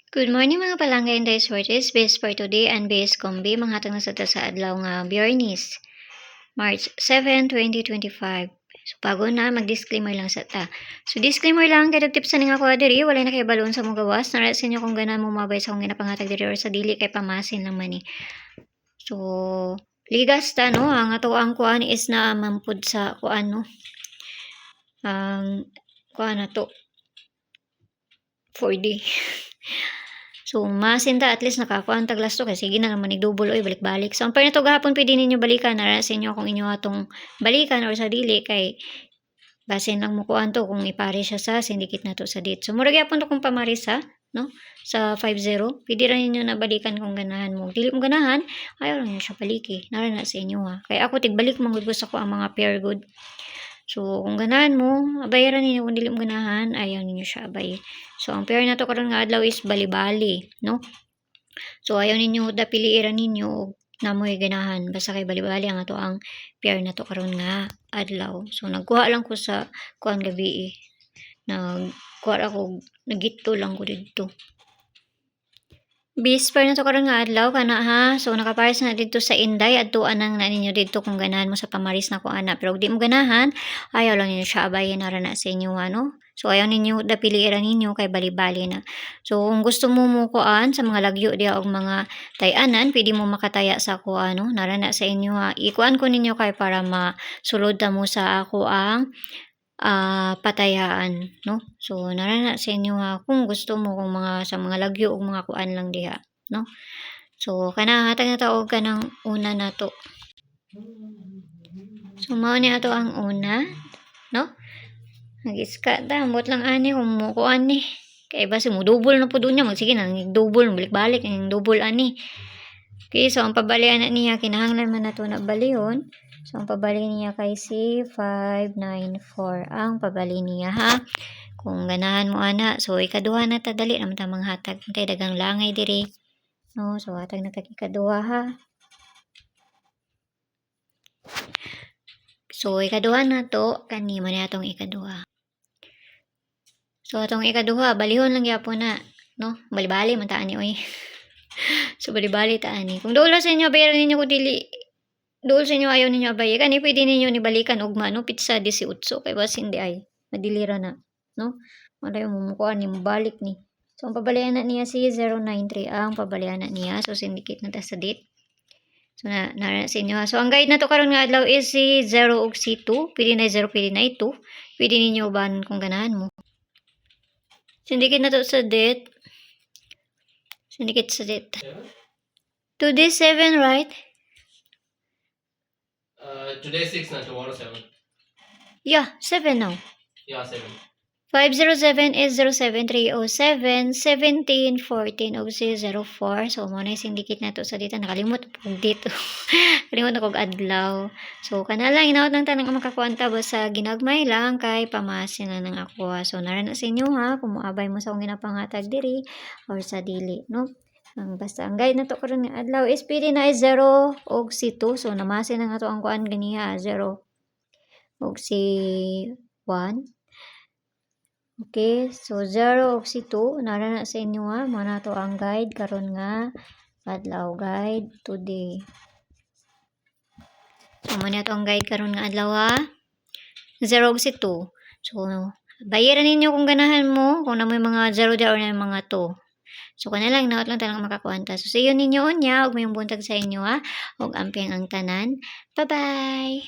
Good morning mga palangga and days for this base for today and base kombi mga hatag na sa adlaw nga Biyernes, March 7, 2025. So bago na mag-disclaimer lang sa ta. So disclaimer lang kay tips sa nga ko diri walay na kay balon sa mong gawas nara sa inyo kung ganahan mo mabay sa akong ginapangatag diri or sa dili kay pamasin lang man ni. So ligas ta no ang ato ang kuan is na mampud sa kuan no. Kuan na to 4D. So, masinta at least nakakuha taglas to kasi sige na naman double oy balik-balik. So, ang pair na to gahapon pwede ninyo balikan na sa inyo kung inyo atong balikan or sa dili kay basin lang mo kuan to kung ipare siya sa syndicate na to sa date. So, mura gyapon to kung pamarisa, no? Sa 50, pwede ra ninyo na balikan kung ganahan mo. Dili mo ganahan, ayaw lang niyo siya baliki. Nara na sa inyo ha. Kay ako tigbalik man gud ko ang mga pair good. So, kung ganahan mo, abayaran ninyo. Kung dili mo ganahan, ayaw ninyo siya abay. So, ang pair na to karon nga adlaw is bali-bali, no? So, ayaw ninyo piliiran ninyo namoy ganahan. Basta kay bali-bali ang ato ang pair na to karon nga adlaw. So, nagkuha lang ko sa kuan gabi nagkuha ako, nagito lang ko dito. Bisper na to karon nga adlaw kana ha. So nakapares na dito sa Inday adtuan nang na ninyo dito kung ganahan mo sa pamaris na ko ana. Pero di mo ganahan, ayaw lang ninyo siya abayin na na sa inyo ano. So ayaw ninyo piliiran ninyo kay bali-bali na. So kung gusto mo mo kuan sa mga lagyo diya og mga tayanan, pwede mo makataya sa ako ano, narana sa inyo ha. Ikuan ko ninyo kay para masulod ta mo sa ako ang patayaan, no? So, narana sa inyo ha, kung gusto mo kung mga sa mga lagyo o mga kuan lang diha, no? So, kana hatag na taog ka ng una na to. So, mao ni ato ang una, no? Nag-iska ta, ambot lang ani kung mo kuan ni. Kay basi mo double na po doon niya, magsige na, double, balik-balik, yung double ani. Okay, so ang pabalian na niya, kinahanglan man na to na balihon. So, ang pabali niya kay C594. Ang pabali niya, ha? Kung ganahan mo, ana. So, ikaduha na ta, dali naman tamang hatag. Kaya dagang langay diri. No? So, hatag na ikaduha, ha? So, ikaduha na to. Kanima na itong ikaduha. So, itong ikaduha, balihon lang yapon na. No? Bali-bali, mantaan ni, oy. So, bali-bali taan ni. Kung doon sa inyo, bayaran ninyo ko dili. Doon sa inyo ayaw ninyo abay. Kani pwede ninyo ni balikan ugma no pizza 18 kay bas hindi ay madilira na no. Malayo mo mukuan ni balik ni. So ang pabalian na niya si 093 ang pabalian na niya. So syndicate na ta sa date. So na sa inyo. So ang guide na to karon nga adlaw is si 0 ug si 2. Pwede na 0 pwede na 2. Pwede ninyo ban kung ganahan mo. Syndicate na to sa date. Syndicate sa date. Today 7 right? Today 6 na, tomorrow 7. Yeah, 7 now. Yeah, 7. 507 is 07307 17 14 og 04. So mo na syndicate na to sa dito nakalimot po dito. Kalimot na kog adlaw. So kana lang inaot ng tanang makakuanta ba sa ginagmay lang kay pamasin na ng ako. So nara na sa inyo ha kung moabay mo sa akong ginapangatag diri or sa dili no. Basta ang guide na to karon nga adlaw is pwede na is 0 og si 2. So namasin na nga to ang kuan ganiha 0 og si 1. Okay, so 0 og si 2 nara na sa inyo ha. Mao na to ang guide karon nga adlaw guide today. So mo na to ang guide karon nga adlaw ha. 0 og si 2. So bayaran ninyo kung ganahan mo kung na may mga 0 or na mga 2. So kana lang naot lang tanang makakuanta. So see you ninyo unya ug may buntag sa inyo ha. Ug amping ang tanan. Bye-bye.